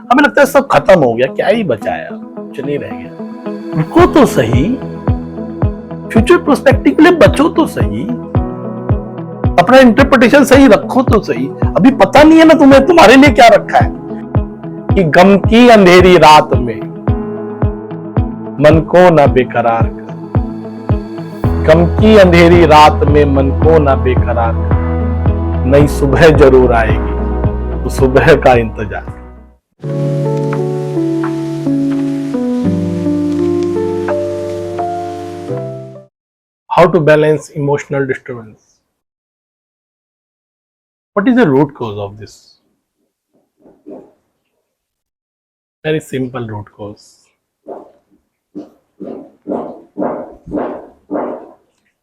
हमें लगता है सब खत्म हो गया, क्या ही बचाया, कुछ नहीं रह गया। रुको तो सही, फ्यूचर प्रोस्पेक्टिव के लिए बचो तो सही, अपना इंटरप्रिटेशन सही रखो तो सही। अभी पता नहीं है ना तुम्हें तुम्हारे लिए क्या रखा है, कि गम की अंधेरी रात में मन को ना बेकरार कर, गम की अंधेरी रात में मन को ना बेकरार कर, नई सुबह जरूर आएगी तो सुबह का इंतजार। How to balance emotional disturbance? What is the root cause of this? Very simple root cause.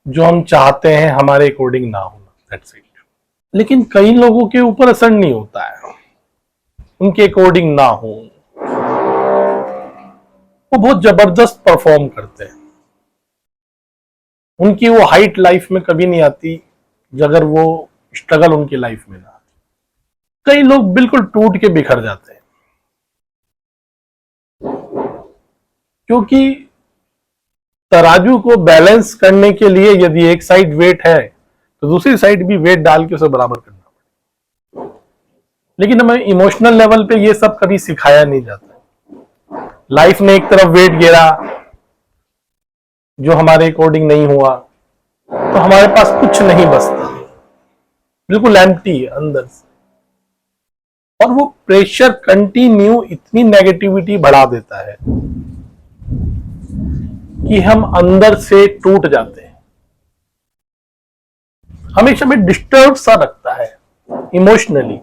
जो हम चाहते हैं हमारे अकॉर्डिंग ना होना, दैट्स इट। लेकिन कई लोगों के ऊपर असर नहीं होता है, उनके अकॉर्डिंग ना हो, वो बहुत जबरदस्त परफॉर्म करते हैं। उनकी वो हाइट लाइफ में कभी नहीं आती अगर वो स्ट्रगल उनकी लाइफ में ना आती। कई लोग बिल्कुल टूट के बिखर जाते हैं, क्योंकि तराजू को बैलेंस करने के लिए यदि एक साइड वेट है तो दूसरी साइड भी वेट डाल के उसे बराबर करना पड़ेगा। लेकिन हमें इमोशनल लेवल पे ये सब कभी सिखाया नहीं जाता। लाइफ ने एक तरफ वेट गिरा जो हमारे अकॉर्डिंग नहीं हुआ तो हमारे पास कुछ नहीं बचता, बिल्कुल एम्प्टी अंदर से। और वो प्रेशर कंटिन्यू इतनी नेगेटिविटी बढ़ा देता है कि हम अंदर से टूट जाते हैं। हमेशा में डिस्टर्ब सा रखता है इमोशनली,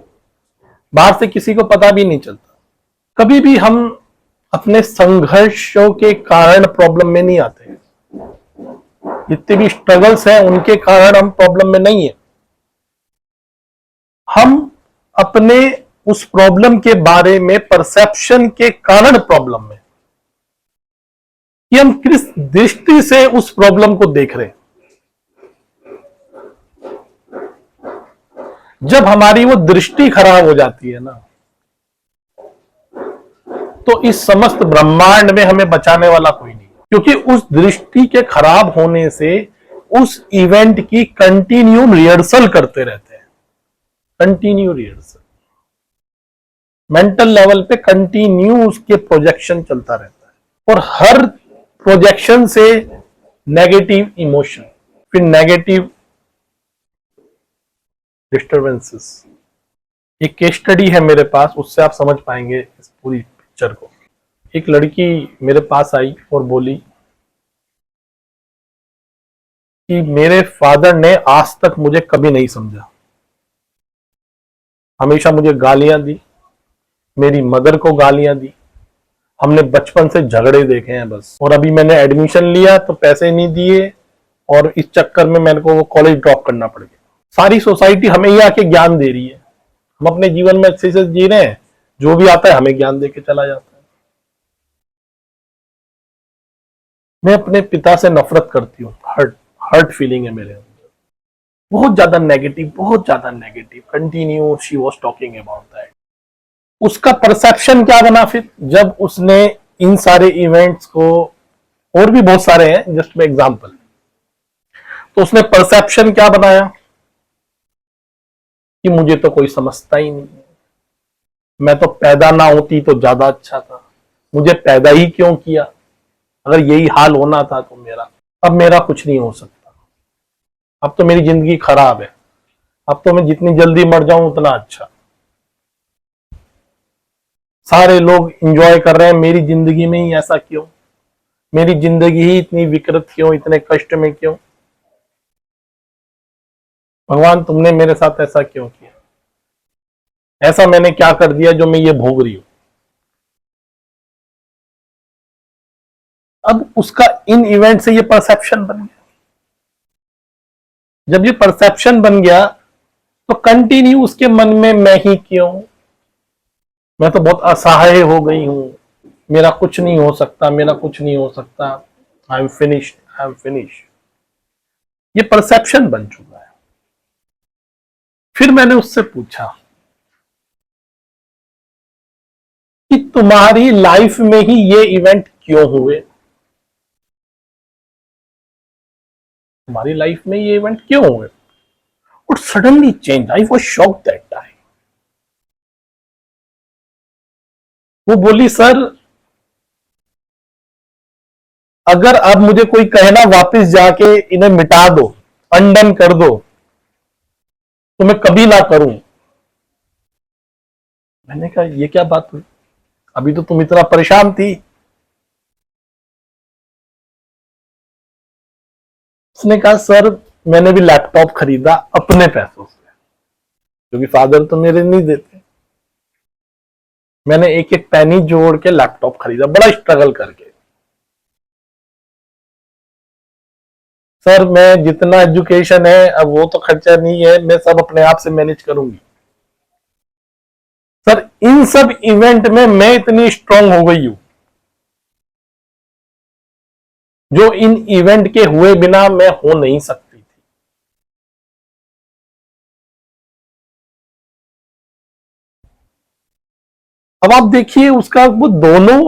बाहर से किसी को पता भी नहीं चलता। कभी भी हम अपने संघर्षों के कारण प्रॉब्लम में नहीं आते। जितने भी स्ट्रगल्स हैं उनके कारण हम प्रॉब्लम में नहीं है। हम अपने उस प्रॉब्लम के बारे में परसेप्शन के कारण प्रॉब्लम में, कि हम किस दृष्टि से उस प्रॉब्लम को देख रहे हैं। जब हमारी वो दृष्टि खराब हो जाती है ना, तो इस समस्त ब्रह्मांड में हमें बचाने वाला कोई नहीं, क्योंकि उस दृष्टि के खराब होने से उस इवेंट की कंटिन्यू रिहर्सल करते रहते हैं। कंटिन्यू रिहर्सल, मेंटल लेवल पे कंटिन्यू उसके प्रोजेक्शन चलता रहता है, और हर प्रोजेक्शन से नेगेटिव इमोशन, फिर नेगेटिव डिस्टर्बेंसेस। एक केस स्टडी है मेरे पास, उससे आप समझ पाएंगे इस पूरी पिक्चर को। एक लड़की मेरे पास आई और बोली कि मेरे फादर ने आज तक मुझे कभी नहीं समझा, हमेशा मुझे गालियां दी, मेरी मदर को गालियां दी, हमने बचपन से झगड़े देखे हैं बस। और अभी मैंने एडमिशन लिया तो पैसे नहीं दिए, और इस चक्कर में मेरे को वो कॉलेज ड्रॉप करना पड़ गया। सारी सोसाइटी हमें ही आके ज्ञान दे रही है, हम अपने जीवन में अच्छे से जी रहे हैं, जो भी आता है हमें ज्ञान दे के चला जाता है। मैं अपने पिता से नफरत करती हूँ, हर्ट फीलिंग है मेरे अंदर, बहुत ज्यादा negative continue she was talking about that. उसका परसेप्शन क्या बना फिर, जब उसने इन सारे इवेंट्स को, और भी बहुत सारे हैं, जस्ट में एग्जांपल, तो उसने परसेप्शन क्या बनाया कि मुझे तो कोई समझता ही नहीं है, मैं तो पैदा ना होती तो ज्यादा अच्छा था, मुझे पैदा ही क्यों किया, अगर यही हाल होना था तो मेरा, अब मेरा कुछ नहीं हो सकता, अब तो मेरी जिंदगी खराब है, अब तो मैं जितनी जल्दी मर जाऊं उतना अच्छा, सारे लोग एंजॉय कर रहे हैं, मेरी जिंदगी में ही ऐसा क्यों, मेरी जिंदगी ही इतनी विकृत क्यों, इतने कष्ट में क्यों, भगवान तुमने मेरे साथ ऐसा क्यों किया, ऐसा मैंने क्या कर दिया जो मैं ये भोग रही हूं। अब उसका इन इवेंट से ये परसेप्शन बन गया। जब ये परसेप्शन बन गया तो कंटिन्यू उसके मन में मैं ही क्यों, मैं तो बहुत असहाय हो गई हूं, मेरा कुछ नहीं हो सकता, मेरा कुछ नहीं हो सकता, I am finished, I am finished, ये परसेप्शन बन चुका है। फिर मैंने उससे पूछा कि तुम्हारी लाइफ में ही ये इवेंट क्यों हुए, तुम्हारी लाइफ में ये इवेंट क्यों हुए। और suddenly change, I was shocked that time. वो बोली सर अगर अब मुझे कोई कहना वापस जाके इन्हें मिटा दो, अनडन कर दो, तो मैं कभी ना करूं। मैंने कहा ये क्या बात हुई, अभी तो तुम इतना परेशान थी। उसने कहा सर मैंने भी लैपटॉप खरीदा अपने पैसों से, क्योंकि फादर तो मेरे नहीं देते। मैंने एक एक पैनी जोड़ के लैपटॉप खरीदा, बड़ा स्ट्रगल करके। सर मैं जितना एजुकेशन है अब वो तो खर्चा नहीं है, मैं सब अपने आप से मैनेज करूंगी। सर इन सब इवेंट में मैं इतनी स्ट्रांग हो गई हूं जो इन इवेंट के हुए बिना मैं हो नहीं सकती थी। अब आप देखिए उसका वो दोनों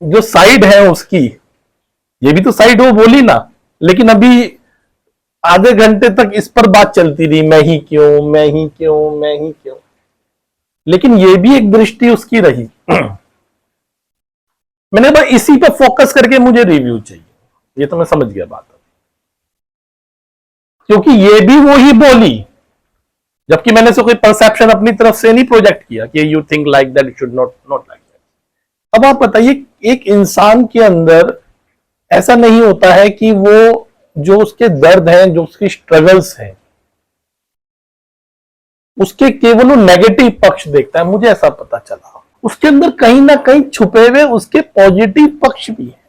जो साइड है उसकी, ये भी तो साइड वो बोली ना, लेकिन अभी आधे घंटे तक इस पर बात चलती रही, मैं ही क्यों, मैं ही क्यों, मैं ही क्यों। लेकिन ये भी एक दृष्टि उसकी रही। मैंने बस इसी पे फोकस करके मुझे रिव्यू चाहिए, ये तो मैं समझ गया बात, क्योंकि ये भी वो ही बोली, जबकि मैंने से कोई परसेप्शन अपनी तरफ से नहीं प्रोजेक्ट किया कि you think like that, it should not not like that. अब आप बताइए एक इंसान के अंदर ऐसा नहीं होता है कि वो जो उसके दर्द हैं, जो उसकी स्ट्रगल्स हैं, उसके केवल वो नेगेटिव पक्ष देखता है। मुझे ऐसा पता चला उसके अंदर कहीं ना कहीं छुपे हुए उसके पॉजिटिव पक्ष भी है,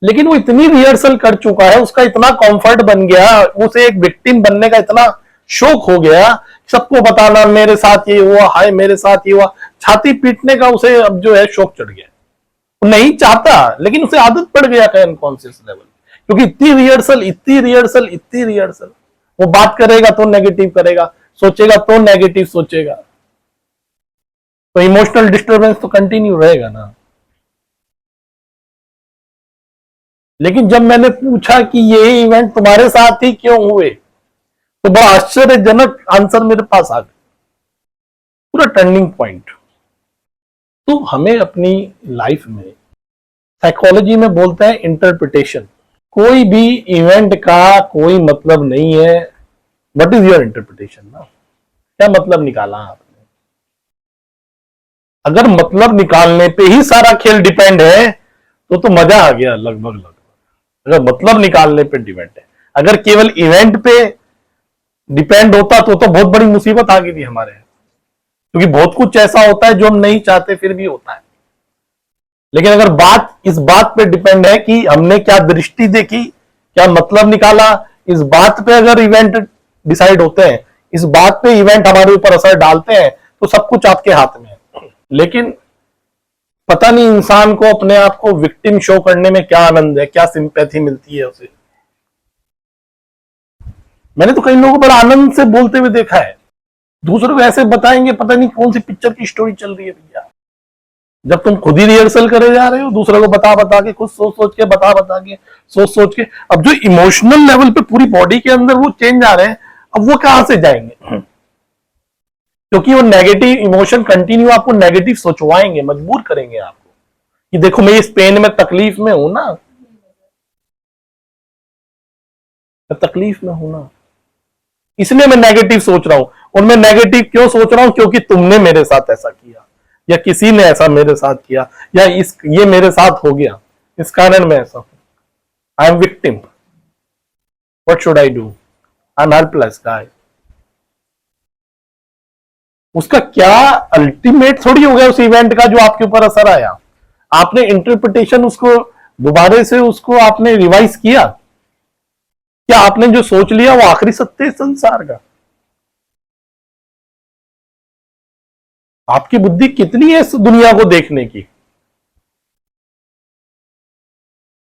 लेकिन वो इतनी रिहर्सल कर चुका है, उसका इतना कंफर्ट बन गया, उसे एक विक्टिम बनने का इतना शौक हो गया, सबको बताना मेरे साथ ये हुआ, हाय मेरे साथ ये हुआ, छाती पीटने का उसे अब जो है शौक चढ़ गया। वो नहीं चाहता लेकिन उसे आदत पड़ गया है अनकॉन्शियस लेवल, क्योंकि इतनी रिहर्सल, इतनी रिहर्सल, इतनी रिहर्सल। वो बात करेगा तो नेगेटिव करेगा, सोचेगा तो नेगेटिव सोचेगा, तो इमोशनल डिस्टर्बेंस तो कंटिन्यू रहेगा ना। लेकिन जब मैंने पूछा कि ये इवेंट तुम्हारे साथ ही क्यों हुए, तो बड़ा आश्चर्यजनक आंसर मेरे पास आ गया, पूरा टर्निंग पॉइंट। तो हमें अपनी लाइफ में साइकोलॉजी में बोलते हैं इंटरप्रिटेशन। कोई भी इवेंट का कोई मतलब नहीं है, व्हाट इज योर इंटरप्रिटेशन ना, क्या मतलब निकाला आपने। अगर मतलब निकालने पे ही सारा खेल डिपेंड है तो मजा आ गया लगभग लगभग। अगर मतलब निकालने पे डिपेंड है, अगर केवल इवेंट पे डिपेंड होता तो बहुत बड़ी मुसीबत आ गई थी हमारे, क्योंकि बहुत कुछ ऐसा होता है जो हम नहीं चाहते फिर भी होता है। लेकिन अगर बात इस बात पे डिपेंड है कि हमने क्या दृष्टि देखी, क्या मतलब निकाला, इस बात पे अगर इवेंट डिसाइड होते हैं, इस बात पे इवेंट हमारे ऊपर असर डालते हैं, तो सब कुछ आपके हाथ में है। लेकिन पता नहीं इंसान को अपने आप को विक्टिम शो करने में क्या आनंद है, क्या सिंपैथी मिलती है उसे। मैंने तो कई लोगों को बड़ा आनंद से बोलते हुए देखा है, दूसरों को ऐसे बताएंगे पता नहीं कौन सी पिक्चर की स्टोरी चल रही है भैया। जब तुम खुद ही रिहर्सल करे जा रहे हो, दूसरों को बता बता के, खुद सोच सोच के, बता बता के, सोच सोच के, अब जो इमोशनल लेवल पे पूरी बॉडी के अंदर वो चेंज आ रहे हैं, अब वो कहां से जाएंगे। क्योंकि वो नेगेटिव इमोशन कंटिन्यू आपको नेगेटिव सोचवाएंगे, मजबूर करेंगे आपको कि देखो मैं इस पेन में, तकलीफ में हूं ना, मैं तकलीफ में हूं ना, इसलिए मैं नेगेटिव सोच रहा हूं। और मैं नेगेटिव क्यों सोच रहा हूं, क्योंकि तुमने मेरे साथ ऐसा किया, या किसी ने ऐसा मेरे साथ किया, या ये मेरे साथ हो गया, इस कारण मैं ऐसा हूं। I am victim, what should I do, I am helpless guy. उसका क्या अल्टीमेट थोड़ी हो गया उस इवेंट का जो आपके ऊपर असर आया। आपने इंटरप्रिटेशन उसको दोबारा से उसको आपने रिवाइज किया, क्या आपने जो सोच लिया वो आखिरी सत्य है संसार का। आपकी बुद्धि कितनी है इस दुनिया को देखने की।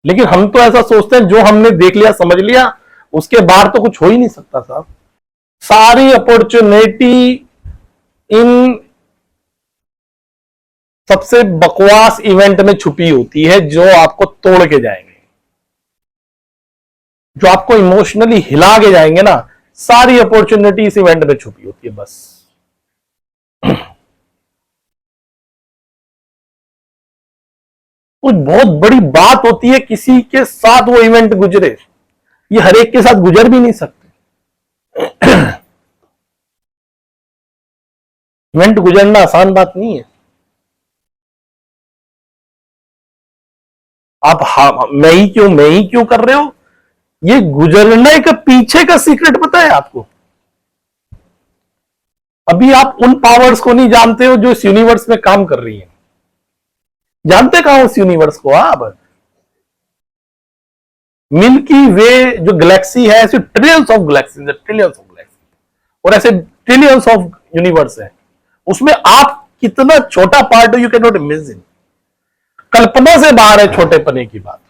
लेकिन हम तो ऐसा सोचते हैं जो हमने देख लिया, समझ लिया, उसके बाहर तो कुछ हो ही नहीं सकता साहब। सारी अपॉर्चुनिटी इन सबसे बकवास इवेंट में छुपी होती है, जो आपको तोड़ के जाएंगे, जो आपको इमोशनली हिला के जाएंगे ना। सारी अपॉर्चुनिटी इस इवेंट में छुपी होती है बस। कुछ बहुत बड़ी बात होती है, किसी के साथ वो इवेंट गुजरे, ये हर एक के साथ गुजर भी नहीं सकते। इवेंट गुजरना आसान बात नहीं है। आप मैं ही क्यों कर रहे हो, ये गुजरने के पीछे का सीक्रेट पता है आपको? अभी आप उन पावर्स को नहीं जानते हो जो इस यूनिवर्स में काम कर रही हैं। जानते कहां उस यूनिवर्स को आप? मिल्की वे जो गैलेक्सी है, ऐसे trillions of Galaxy, trillions of Galaxy, और ऐसे ट्रिलियंस ऑफ यूनिवर्स है। उसमें आप कितना छोटा पार्ट हो, यू कैन नॉट इमेजिन। कल्पना से बाहर है छोटे पने की बात।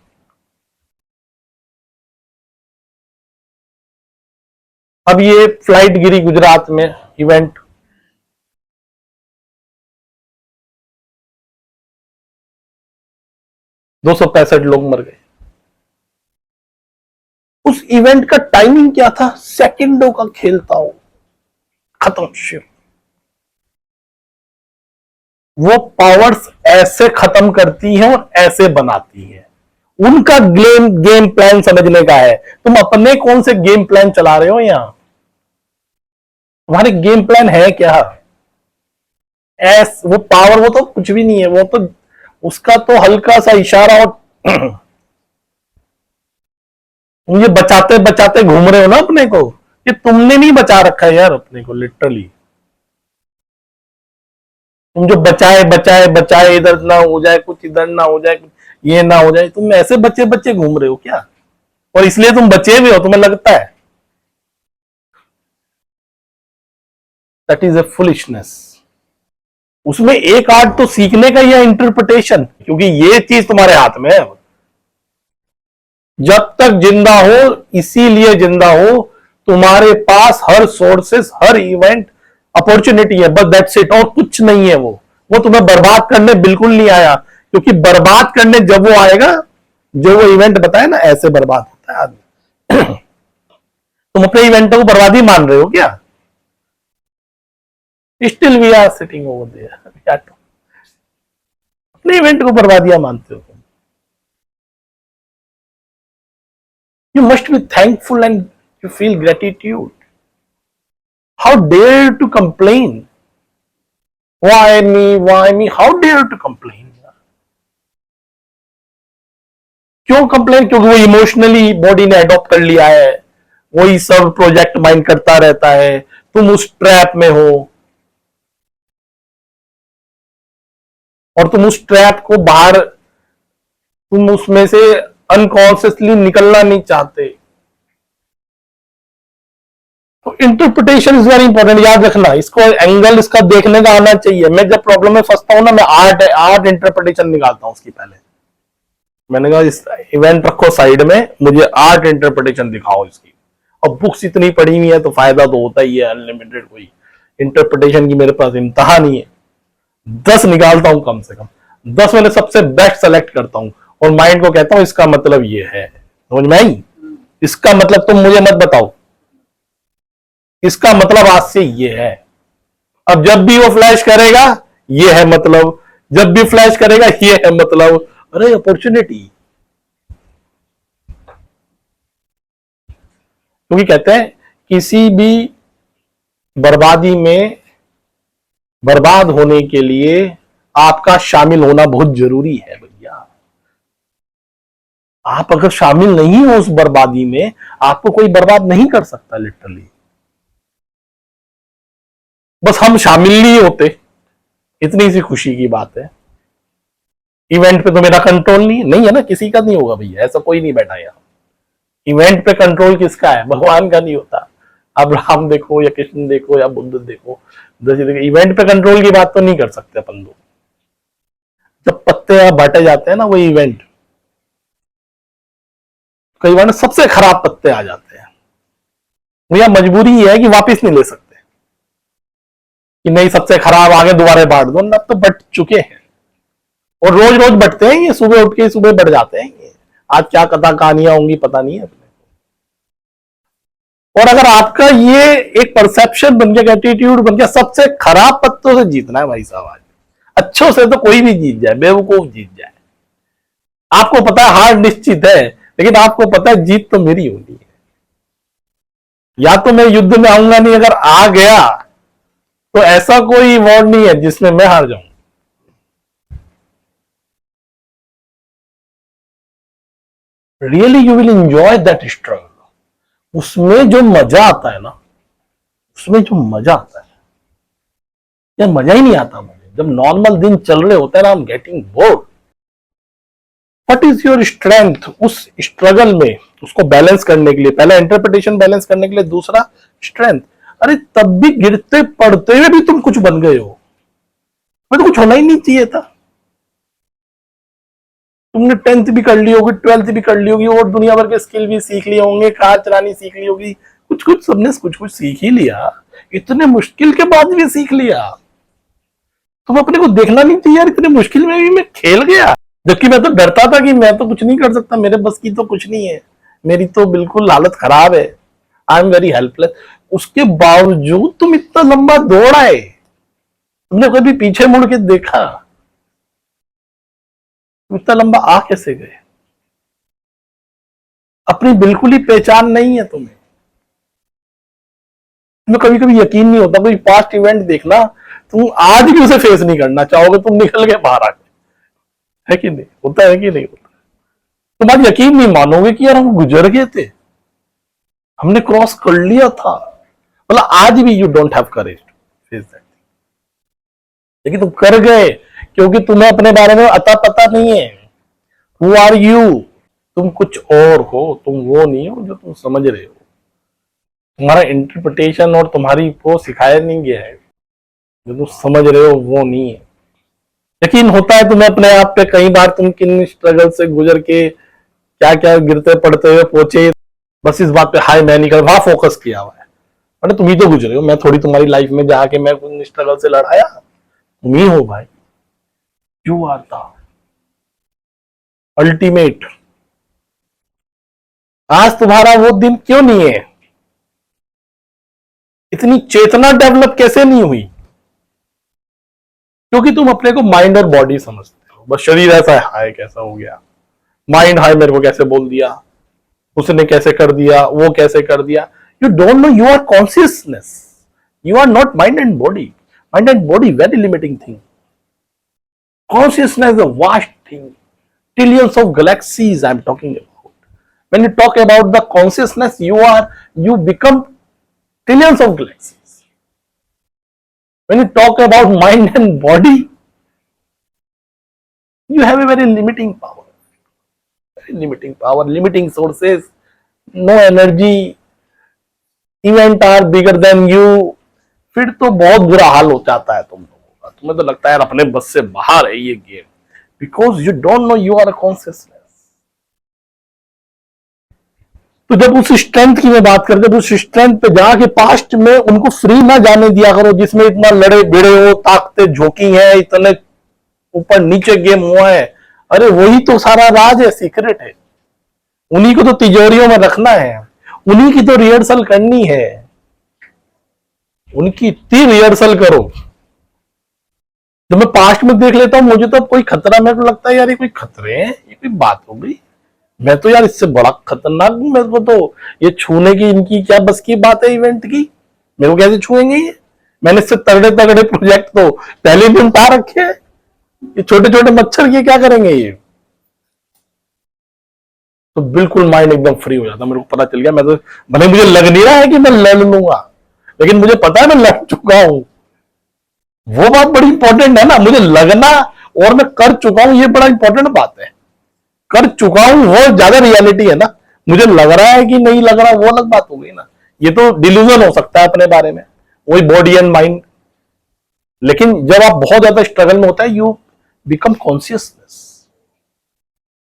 अब ये फ्लाइट गिरी गुजरात में, इवेंट, दो 265 लोग मर गए। उस इवेंट का टाइमिंग क्या था? सेकंडों का खेल था, वो खत्म शिव। वो पावर्स ऐसे खत्म करती हैं और ऐसे बनाती हैं। उनका गेम प्लान समझने का है। तुम अपने कौन से गेम प्लान चला रहे हो यहां? तुम्हारे गेम प्लान है क्या? वो पावर, वो तो कुछ भी नहीं है। वो तो उसका तो हल्का सा इशारा, और तुम ये बचाते बचाते घूम रहे हो ना अपने को। ये तुमने नहीं बचा रखा है यार अपने को, लिटरली। तुम जो बचाए बचाए बचाए, इधर ना हो जाए कुछ, इधर ना हो जाए कुछ, ये ना हो जाए, तुम ऐसे बच्चे बच्चे घूम रहे हो क्या? और इसलिए तुम बचे भी हो, तुम्हें लगता है। That is a foolishness. उसमें एक आर्ट तो सीखने का, या इंटरप्रिटेशन, क्योंकि ये चीज तुम्हारे हाथ में है। जब तक जिंदा हो, इसीलिए जिंदा हो, तुम्हारे पास हर सोर्सेस, हर इवेंट अपॉर्चुनिटी है, बस दैट्स इट, और कुछ नहीं है। वो तुम्हें बर्बाद करने बिल्कुल नहीं आया, क्योंकि बर्बाद करने जब वो आएगा, जो वो इवेंट बताए ना, ऐसे बर्बाद होता है आदमी। तुम अपने इवेंटों को बर्बादी मान रहे हो क्या? Still we are sitting over there. अपने इवेंट को बर्बादियां मानते हो तुम। You must be thankful and you feel gratitude. How dare to complain? Why me? Why me? How dare to complain? क्यों कंप्लेन? क्योंकि वो इमोशनली बॉडी ने अडॉप्ट कर लिया है, वही सब प्रोजेक्ट माइंड करता रहता है। तुम उस ट्रैप में हो, और तुम उस ट्रैप को बाहर, तुम उसमें से अनकॉन्शियसली निकलना नहीं चाहते। तो इंटरप्रिटेशन इज वेरी इंपॉर्टेंट, याद रखना। इसको एंगल इसका देखने का आना चाहिए। मैं जब प्रॉब्लम में फंसता हूं ना, मैं आर्ट इंटरप्रिटेशन निकालता हूं उसकी। पहले मैंने कहा इस इवेंट रखो साइड में, मुझे आर्ट इंटरप्रिटेशन दिखाओ इसकी। अब बुक्स इतनी पढ़ी हुई है तो फायदा तो होता ही है, अनलिमिटेड। कोई इंटरप्रिटेशन की मेरे पास इंतहा नहीं है। 10 निकालता हूं कम से कम, 10 मैंने सबसे बेस्ट सेलेक्ट करता हूं, और माइंड को कहता हूं इसका मतलब ये है। समझ में आई? इसका मतलब तुम मुझे मत बताओ, इसका मतलब आज से ये है। अब जब भी वो फ्लैश करेगा, ये है मतलब। जब भी फ्लैश करेगा, ये है मतलब। अरे अपॉर्चुनिटी। क्योंकि कहते हैं किसी भी बर्बादी में, बर्बाद होने के लिए आपका शामिल होना बहुत जरूरी है भैया। आप अगर शामिल नहीं हो उस बर्बादी में, आपको कोई बर्बाद नहीं कर सकता, लिटरली। बस हम शामिल नहीं होते, इतनी सी खुशी की बात है। इवेंट पे तो मेरा कंट्रोल नहीं है ना, किसी का नहीं होगा भैया, ऐसा कोई नहीं बैठा यहाँ। इवेंट पे कंट्रोल किसका है? भगवान का नहीं होता। अब राम देखो या कृष्ण देखो या बुद्ध देखो, इवेंट पे कंट्रोल की बात तो नहीं कर सकते अपन लोग। जब पत्ते बांटे जाते हैं ना, वो इवेंट, कई बार सबसे खराब पत्ते आ जाते हैं। भैया मजबूरी है कि वापस नहीं ले सकते, कि नहीं सबसे खराब आगे दोबारा बांट दो ना, तो बट चुके हैं। और रोज रोज बढ़ते हैं ये, सुबह उठ के सुबह बढ़ जाते हैं ये। आज क्या कथा कहानियां होंगी पता नहीं है अपने। और अगर आपका ये एक परसेप्शन बन गया, एटीट्यूड बन गया, सबसे खराब पत्तों से जीतना है भाई साहब। आज अच्छों से तो कोई भी जीत जाए, बेवकूफ जीत जाए। आपको पता है हार निश्चित है, लेकिन आपको पता है जीत तो मेरी होनी है। या तो मैं युद्ध में आऊंगा नहीं, अगर आ गया तो ऐसा कोई वॉर नहीं है जिसमें मैं हार जाऊं। Really you will enjoy that struggle. उसमें जो मजा आता है ना, उसमें जो मजा आता है, यार मजा ही नहीं आता मुझे जब नॉर्मल दिन चल रहे होते हैं ना, I am getting bored. What is your strength उस स्ट्रगल में, उसको बैलेंस करने के लिए? पहला इंटरप्रिटेशन बैलेंस करने के लिए, दूसरा स्ट्रेंथ। अरे तब भी गिरते पड़ते हुए भी तुम कुछ बन गए हो, मैं तो कुछ होना ही नहीं चाहिए था। तुमने 10th भी कर ली होगी, 12th भी कर ली होगी, और दुनिया भर के स्किल भी सीख लिए होंगे, कार चलानी सीख ली होगी, कुछ कुछ सबने कुछ कुछ सीख ही लिया। इतने मुश्किल के बाद भी सीख लिया। तुम अपने को देखना नहीं चाहिए यार, इतने मुश्किल में भी मैं खेल गया। जबकि मैं तो डरता था कि मैं तो कुछ नहीं कर सकता, मेरे बस की तो कुछ नहीं है, मेरी तो बिल्कुल हालत खराब है, आई एम वेरी हेल्पलेस। उसके बावजूद तुम इतना लंबा दौड़ आए, तुमने कभी पीछे मुड़ के देखा? तुम इतना लंबा आ कैसे गए? अपनी बिल्कुल ही पहचान नहीं है तुम्हें। तुम्हें कभी कभी यकीन नहीं होता, कोई पास्ट इवेंट देखना, तुम आज भी उसे फेस नहीं करना चाहोगे, तुम निकल के बाहर आ गए। है कि नहीं होता? है कि नहीं होता? तुम आज यकीन नहीं मानोगे कि यार हम गुजर गए थे, हमने क्रॉस कर लिया था। मतलब आज भी you don't have courage to face that, लेकिन तुम कर गए क्योंकि तुम्हें अपने बारे में अता पता नहीं है। Who are you? तुम कुछ और हो, तुम वो नहीं हो जो तुम समझ रहे हो। तुम्हारा इंटरप्रिटेशन और तुम्हारी वो सिखाया नहीं गया है, जो तुम समझ रहे हो वो नहीं है। यकीन होता है तुम्हें अपने आप पे, कई बार तुम किन स्ट्रगल से गुजर के क्या क्या गिरते पड़ते हुए पहुंचे, बस इस बात पे हाय मैं नहीं कर, वहां फोकस किया हुआ है। अरे तुम ही तो गुजरे हो, मैं थोड़ी तुम्हारी लाइफ में जाके मैं कुछ स्ट्रगल से लड़ाया, तुम ही हो भाई। You are the ultimate. आज तुम्हारा वो दिन क्यों नहीं है? इतनी चेतना डेवलप कैसे नहीं हुई? क्योंकि तुम अपने को माइंड और बॉडी समझते हो। बस शरीर ऐसा है, हाय कैसा हो गया, माइंड हाय मेरे को कैसे बोल दिया, उसने कैसे कर दिया, वो कैसे कर दिया। You don't know you are consciousness, you are not mind and body. Mind and body very limiting thing, consciousness is a vast thing, trillions of galaxies I am talking about. When you talk about the consciousness, you become trillions of galaxies. When you talk about mind and body, you have a very limiting power, limiting sources, no energy, event are bigger than you. फिर तो बहुत बुरा हाल हो जाता है तुम लोगों का। तुम्हें तो लगता है यार अपने बस से बाहर है ये game, because you don't know you are a consciousness. तो जब उस स्ट्रेंथ की मैं बात करते, तो उस स्ट्रेंथ पे जाके पास्ट में उनको फ्री ना जाने दिया करो, जिसमें इतना लड़े भिड़े हो, ताकतें झोंकी है, इतने ऊपर नीचे गेम हुआ है। अरे वही तो सारा राज है, सीक्रेट है। उन्हीं को तो तिजोरियों में रखना है, उन्हीं की तो रिहर्सल करनी है, उनकी इतनी रिहर्सल करो। जब मैं पास्ट में देख लेता हूं, मुझे तो कोई खतरा, मेरे को लगता है यार ये कोई खतरे हैं, ये कोई बात हो गई, मैं तो यार इससे बड़ा खतरनाक हूं। मेरे को तो ये छूने की इनकी क्या बस की बात है इवेंट की, मेरे को कैसे छुएंगे ये? मैंने इससे तगड़े तगड़े प्रोजेक्ट तो पहले भी उठा रखे हैं, ये छोटे छोटे मच्छर ये क्या करेंगे ये? तो बिल्कुल माइंड एकदम फ्री हो जाता। मेरे को पता चल गया, मैं तो भले मुझे लग नहीं रहा है कि मैं लड़ लूंगा, लेकिन मुझे पता है मैं लड़ चुका हूं। वो बात बड़ी इंपॉर्टेंट है ना, मुझे लगना और मैं कर चुका हूं, ये बड़ा इंपॉर्टेंट बात है। कर चुका हूं वो ज्यादा रियलिटी है ना, मुझे लग रहा है कि नहीं लग रहा वो अलग बात हो गई ना। ये तो डिल्यूजन हो सकता है अपने बारे में, वही बॉडी एंड माइंड। लेकिन जब आप बहुत ज्यादा स्ट्रगल में होता है, यू बिकम कॉन्शियसनेस,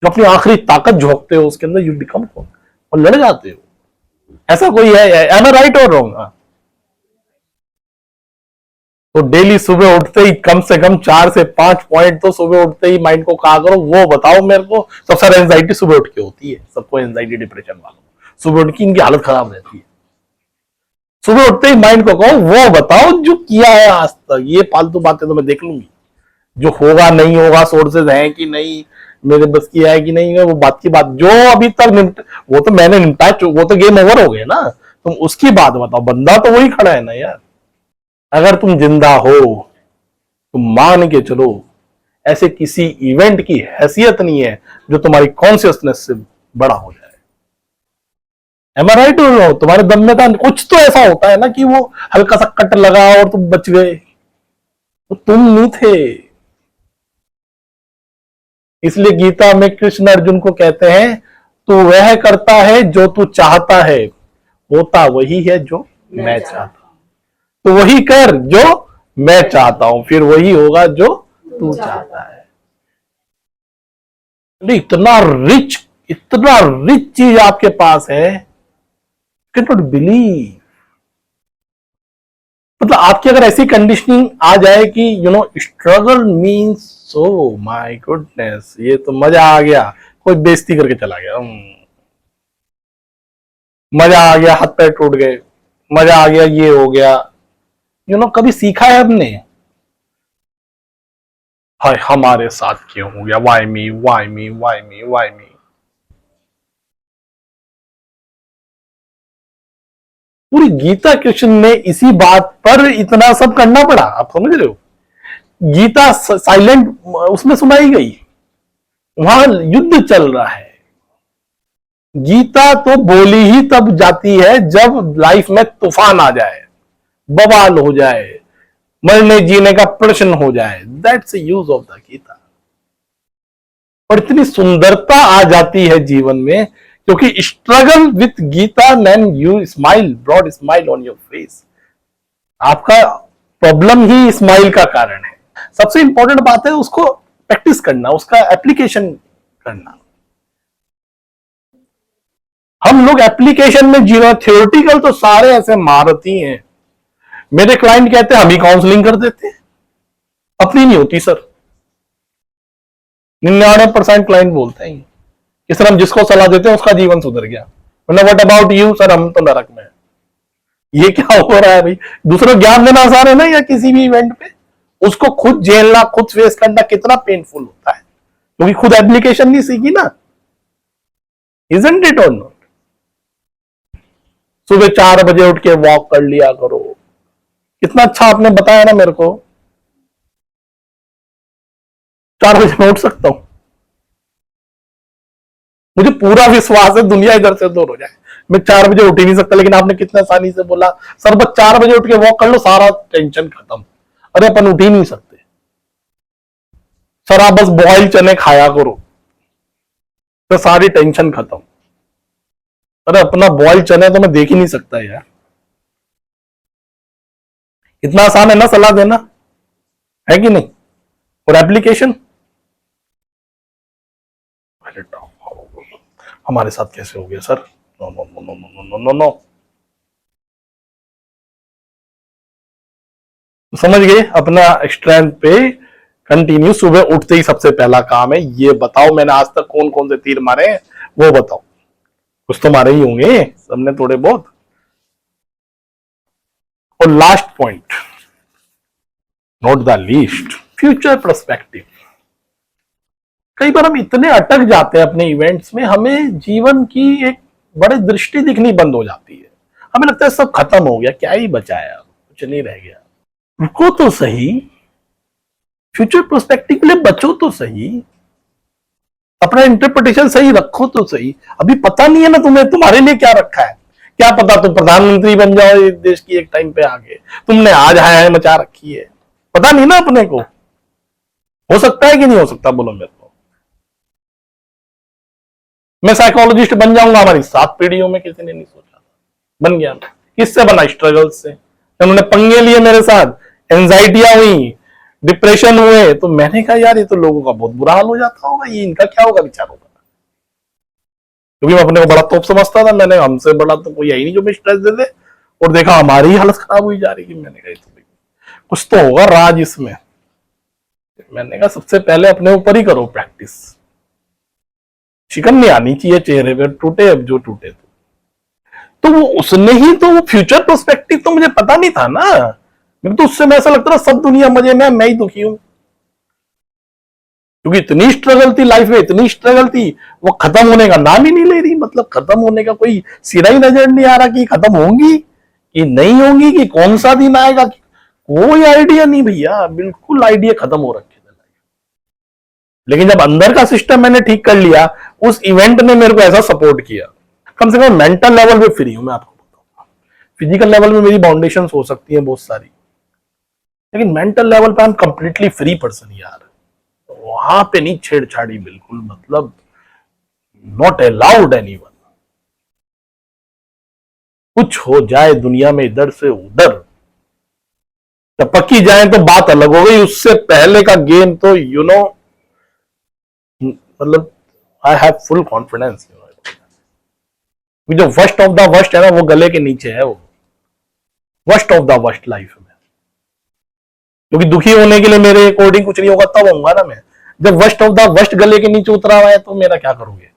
जो अपनी आखिरी ताकत झोंकते हो उसके अंदर, यू बिकम और लड़ जाते हो। ऐसा कोई है? एम आई राइट और रॉन्ग? तो डेली सुबह उठते ही कम से कम 4 से 5 पॉइंट तो सुबह उठते ही माइंड को कहा करो, वो बताओ मेरे को। सबसे ज्यादा एंजाइटी सुबह उठ के होती है, सबको एंजाइटी डिप्रेशन वालों को सुबह उठ के इनकी हालत खराब रहती है। सुबह उठते ही माइंड को कहो वो बताओ जो किया है आज तक, ये फालतू बातें तो मैं देख लूंगी, जो होगा नहीं होगा, सोर्सेज हैं कि नहीं, मेरे बस की है कि नहीं है, वो बात की बात जो अभी तक वो तो मैंने निपटा, वो तो गेम ओवर हो गए ना, तुम उसकी बात बताओ। बंदा तो वही खड़ा है ना यार। अगर तुम जिंदा हो तो मान के चलो ऐसे किसी इवेंट की हैसियत नहीं है जो तुम्हारी कॉन्शियसनेस से बड़ा हो जाए। एम आई राइट हो? तुम्हारे दम में था कुछ तो ऐसा होता है ना कि वो हल्का सा कट लगा और तुम बच गए, तो तुम नहीं थे। इसलिए गीता में कृष्ण अर्जुन को कहते हैं तू वह करता है जो तू चाहता है, होता वही है जो मैं चाहता हूं। तो वही कर जो मैं चाहता हूं, फिर वही होगा जो तू चाहता है। इतना रिच, इतना रिच चीज आपके पास है, कैन नॉट बिलीव। मतलब आपकी अगर ऐसी कंडीशनिंग आ जाए कि struggle means so my goodness, ये तो मजा आ गया, कोई बेइज्जती करके चला गया, मजा आ गया, हाथ पैर टूट गए, मजा आ गया, ये हो गया, कभी सीखा है हमने? हाय हमारे साथ क्यों हो गया, why me why me why me why me. पूरी गीता कृष्ण ने इसी बात पर इतना सब करना पड़ा, आप समझ रहे हो? गीता साइलेंट उसमें सुनाई गई, वहां युद्ध चल रहा है। गीता तो बोली ही तब जाती है जब लाइफ में तूफान आ जाए, बवाल हो जाए, मरने जीने का प्रश्न हो जाए, that's use of the Gita. और इतनी सुंदरता आ जाती है जीवन में क्योंकि struggle with Gita man you smile, broad smile on your face. आपका प्रॉब्लम ही स्माइल का कारण है। सबसे इंपॉर्टेंट बात है उसको प्रैक्टिस करना, उसका एप्लीकेशन करना। हम लोग एप्लीकेशन में जीरो, थियोरिटिकल तो सारे ऐसे महारथी हैं। मेरे क्लाइंट कहते हैं हम ही काउंसलिंग कर देते हैं, अपनी नहीं होती सर। 99% क्लाइंट बोलते हैं कि सर हम जिसको सलाह देते हैं उसका जीवन सुधर गया, मतलब व्हाट अबाउट यू सर, हम तो नरक में। ये क्या हो रहा है भाई? दूसरों ज्ञान देना आसान है ना, या किसी भी इवेंट पे उसको खुद झेलना, खुद फेस करना कितना पेनफुल होता है, क्योंकि खुद एप्लीकेशन नहीं सीखी ना। इजंट इट और नॉट? सुबह 4 बजे उठ के वॉक कर लिया करो, कितना अच्छा आपने बताया ना मेरे को। 4 बजे मैं उठ सकता हूं, मुझे पूरा विश्वास है दुनिया इधर से दूर हो जाए, मैं 4 बजे उठ ही नहीं सकता। लेकिन आपने कितना आसानी से बोला सर बस 4 बजे उठ के वॉक कर लो, सारा टेंशन खत्म। अरे अपन उठ ही नहीं सकते सर, आप बस बॉइल चने खाया करो तो सारी टेंशन खत्म। अरे अपना बॉइल चने तो मैं देख ही नहीं सकता यार। इतना आसान है ना सलाह देना, है कि नहीं? और एप्लीकेशन हमारे साथ कैसे हो गया sir? No no no no no no no no. समझ गए? अपना स्ट्रेंथ पे कंटिन्यू। सुबह उठते ही सबसे पहला काम है ये बताओ मैंने आज तक कौन कौन से तीर मारे हैं, वो बताओ। कुछ तो मारे ही होंगे सबने थोड़े बहुत। और last point, not the least, future perspective. कई बार हम इतने अटक जाते हैं अपने इवेंट्स में, हमें जीवन की एक बड़ी दृष्टि दिखनी बंद हो जाती है। हमें लगता है सब खत्म हो गया, क्या ही बचाया, कुछ नहीं रह गया। रुको तो सही, फ्यूचर पर्सपेक्टिव के लिए बचो तो सही, अपना इंटरप्रिटेशन सही रखो तो सही। अभी पता नहीं है ना तुम्हें तुम्हारे लिए क्या रखा है। क्या पता तुम प्रधानमंत्री बन जाओ देश की एक टाइम पे आगे, तुमने आज हाय मचा रखी है, पता नहीं ना अपने को। हो सकता है कि नहीं हो सकता, बोलो मेरे को। मैं साइकोलॉजिस्ट बन जाऊंगा, हमारी 7 पीढ़ियों में किसी ने नहीं सोचा, बन गया। किससे बना? स्ट्रगल से। उन्होंने पंगे लिए मेरे साथ, एंजाइटियां हुई, डिप्रेशन हुए, तो मैंने कहा यार ये तो लोगों का बहुत बुरा हाल हो जाता होगा, ये इनका क्या होगा बेचारों का। क्योंकि मैं अपने को बड़ा तोप समझता था, मैंने हमसे बड़ा तो कोई है ही नहीं जो मैं स्ट्रेस दे दे। और देखा हमारी ही हालत खराब हुई जा रही है। मैंने कहा कुछ तो होगा राज इसमें। मैंने कहा सबसे पहले अपने ऊपर ही करो प्रैक्टिस। चिकन नहीं आनी चाहिए चेहरे पे, टूटे अब जो टूटे। तो वो उसने ही तो, वो फ्यूचर पर्सपेक्टिव तो मुझे पता नहीं था ना। मेरे तो उससे मैं ऐसा लगता था सब दुनिया मजे में, मैं ही दुखी हूं। क्योंकि इतनी स्ट्रगल थी लाइफ में, इतनी स्ट्रगल थी, वो खत्म होने का नाम ही नहीं ले रही। मतलब खत्म होने का कोई सिरा ही नजर नहीं आ रहा कि खत्म होंगी कि नहीं होंगी, कि कौन सा दिन आएगा, कोई आइडिया नहीं भैया, बिल्कुल आइडिया खत्म हो रखे थे। लेकिन जब अंदर का सिस्टम मैंने ठीक कर लिया, उस इवेंट ने मेरे को ऐसा सपोर्ट किया, कम से कम मेंटल लेवल पे फ्री हूं मैं आपको बताऊंगा। फिजिकल लेवल में मेरी बाउंडेशन हो सकती है बहुत सारी, लेकिन मेंटल लेवल पे I am completely free person यार। वहां पे नहीं छेड़छाड़ी बिल्कुल, मतलब नॉट अलाउड एनीवन। कुछ हो जाए दुनिया में इधर से उधर, टपकी जाए तो बात अलग हो गई, उससे पहले का गेम तो मतलब आई हैव फुल कॉन्फिडेंस। जो वर्स्ट ऑफ द वर्स्ट है ना, वो गले के नीचे है, वो worst of the worst life में। क्योंकि दुखी होने के लिए मेरे अकॉर्डिंग कुछ नहीं होगा, तब होऊंगा ना मैं। जब वर्स्ट ऑफ द वर्स्ट गले के नीचे उतरा हुआ है तो मेरा क्या करोगे?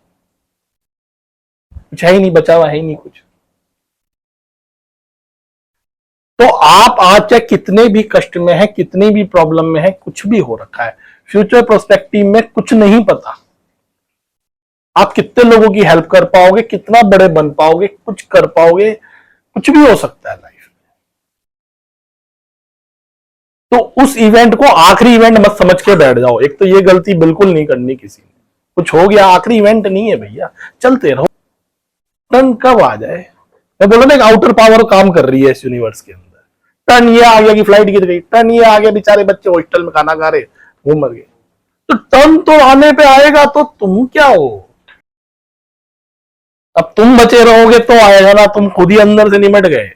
कुछ है ही नहीं बचा हुआ, है ही नहीं कुछ। तो आप आज चाहे कितने भी कष्ट में है, कितनी भी प्रॉब्लम में है, कुछ भी हो रखा है, फ्यूचर प्रोस्पेक्टिव में कुछ नहीं पता। आप कितने लोगों की हेल्प कर पाओगे, कितना बड़े बन पाओगे, कुछ कर पाओगे, कुछ भी हो सकता है लाइफ में। तो उस इवेंट को आखिरी इवेंट मत समझ के बैठ जाओ। एक तो ये गलती बिल्कुल नहीं करनी किसी ने। कुछ हो गया, आखिरी इवेंट नहीं है भैया, चलते रहो। टर्न कब आ जाए, मैं बोला ना एक आउटर पावर काम कर रही है इस यूनिवर्स के अंदर। टर्न ये आ गया कि फ्लाइट गिर गई, टर्न ये आ गया बेचारे बच्चे हॉस्टल में खाना खा रहे, वो मर गए। तो टर्न तो आने पे आएगा, तो तुम क्या हो? अब तुम बचे रहोगे तो आएगा ना, तुम खुद ही अंदर से निमट गए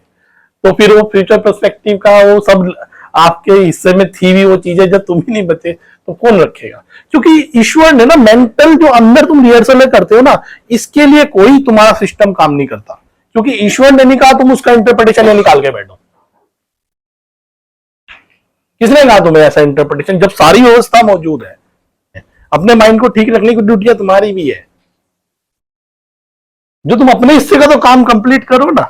तो फिर वो फ्यूचर पर्सपेक्टिव का वो सब आपके हिस्से में थी भी वो चीजें, जब तुम ही नहीं बचे तो कौन रखेगा? क्योंकि ईश्वर ने ना मेंटल जो अंदर तुम रिहर्सल करते हो ना, इसके लिए कोई तुम्हारा सिस्टम काम नहीं करता। क्योंकि ईश्वर ने नहीं कहा तुम उसका इंटरप्रिटेशन निकाल के बैठो। किसने कहा तुम्हें ऐसा इंटरप्रिटेशन, जब सारी व्यवस्था मौजूद है? अपने माइंड को ठीक रखने की ड्यूटियां तुम्हारी भी है। जो तुम अपने हिस्से का तो काम कंप्लीट करो ना।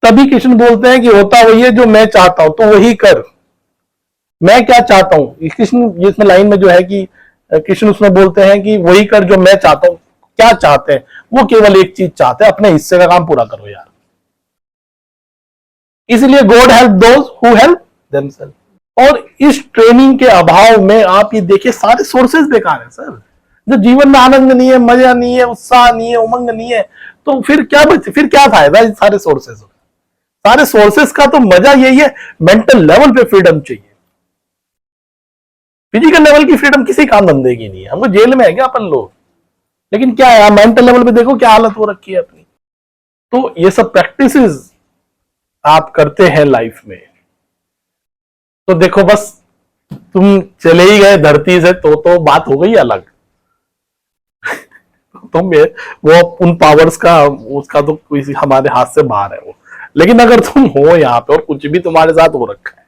तभी कृष्ण बोलते हैं कि होता वही है जो मैं चाहता हूं, तो वही कर। मैं क्या चाहता हूं, कृष्ण इसमें लाइन में जो है कि कृष्ण उसमें बोलते हैं कि वही कर जो मैं चाहता हूं। क्या चाहते हैं? वो केवल एक चीज चाहते हैं, अपने हिस्से का काम पूरा करो यार। इसलिए God help those who help themselves. और इस ट्रेनिंग के अभाव में आप ये देखिए सारे सोर्सेज बेकार है सर। जब जीवन में आनंद नहीं है, मजा नहीं है, उत्साह नहीं है, उमंग नहीं है, तो फिर क्या बचे, फिर क्या फायदा इन सारे सोर्सेज? सारे सोर्सेज का तो मजा यही है, मेंटल लेवल पे फ्रीडम चाहिए। फिजिकल लेवल की फ्रीडम किसी काम धंधे की नहीं है। हमको जेल में है क्या अपन लोग? लेकिन क्या है, मेंटल लेवल पे देखो क्या हालत हो रखी है अपनी। तो ये सब प्रैक्टिसेस आप करते हैं लाइफ में, तो देखो बस तुम चले ही गए धरती से तो बात हो गई अलग। तो वो उन पावर्स का, उसका तो किसी हमारे हाथ से बाहर है वो। लेकिन अगर तुम हो यहाँ पे और कुछ भी तुम्हारे साथ हो रखा है,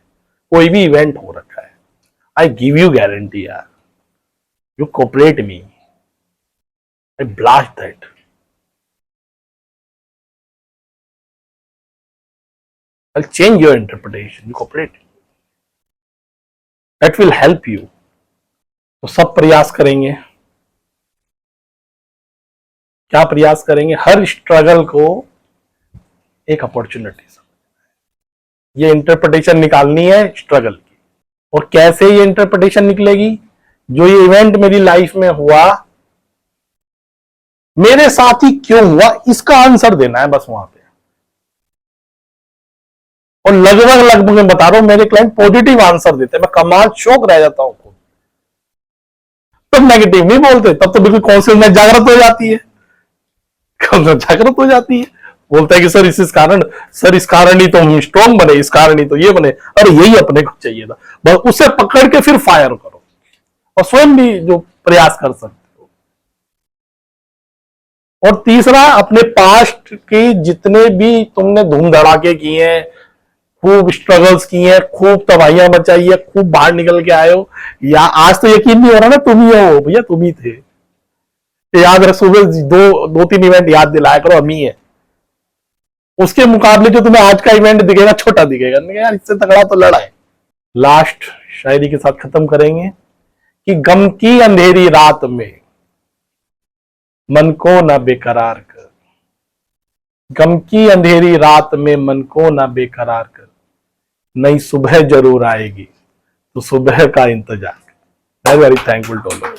कोई भी इवेंट हो रखा है, आई गिव यू गारंटी यार, you cooperate me, I blast that. I'll change your interpretation. You cooperate. That will help you. तो सब प्रयास करेंगे। क्या प्रयास करेंगे? हर स्ट्रगल को एक अपॉर्चुनिटी समझ, ये इंटरप्रिटेशन निकालनी है स्ट्रगल की। और कैसे ये इंटरप्रिटेशन निकलेगी? जो ये इवेंट मेरी लाइफ में हुआ, मेरे साथ ही क्यों हुआ, इसका आंसर देना है बस वहां पे। और लगभग मैं बता रहा हूं, मेरे क्लाइंट पॉजिटिव आंसर देते हैं, मैं कमाल शौक रह जाता हूं। तब नेगेटिव नहीं बोलते, तब तो बिल्कुल कॉन्शियसनेस जागृत हो जाती है, जागृत हो जाती है। बोलता है कि सर इस कारण, सर इस कारण ही तो हम स्ट्रॉन्ग बने, इस कारण ही तो ये बने। अरे यही अपने को चाहिए था, बस उसे पकड़ के फिर फायर करो और स्वयं भी जो प्रयास कर सकते हो। और तीसरा, अपने पास्ट के जितने भी तुमने धूम धड़ाके किए हैं, खूब स्ट्रगल्स किए हैं, खूब तबाहियां मचाई है, खूब बाहर निकल के आए हो, या आज तो यकीन नहीं हो रहा ना तुम ही हो भैया, तुम ही थे। याद रख, सुबह दो तीन इवेंट याद दिलाया करो, हम ही है। उसके मुकाबले जो तुम्हें आज का इवेंट दिखेगा छोटा दिखेगा, यार इससे तगड़ा तो लड़ा है। लास्ट शायरी के साथ खत्म करेंगे कि गम की अंधेरी रात में मन को ना बेकरार कर, गम की अंधेरी रात में मन को ना बेकरार कर, नई सुबह जरूर आएगी तो सुबह का इंतजार कर। Very thankful to all.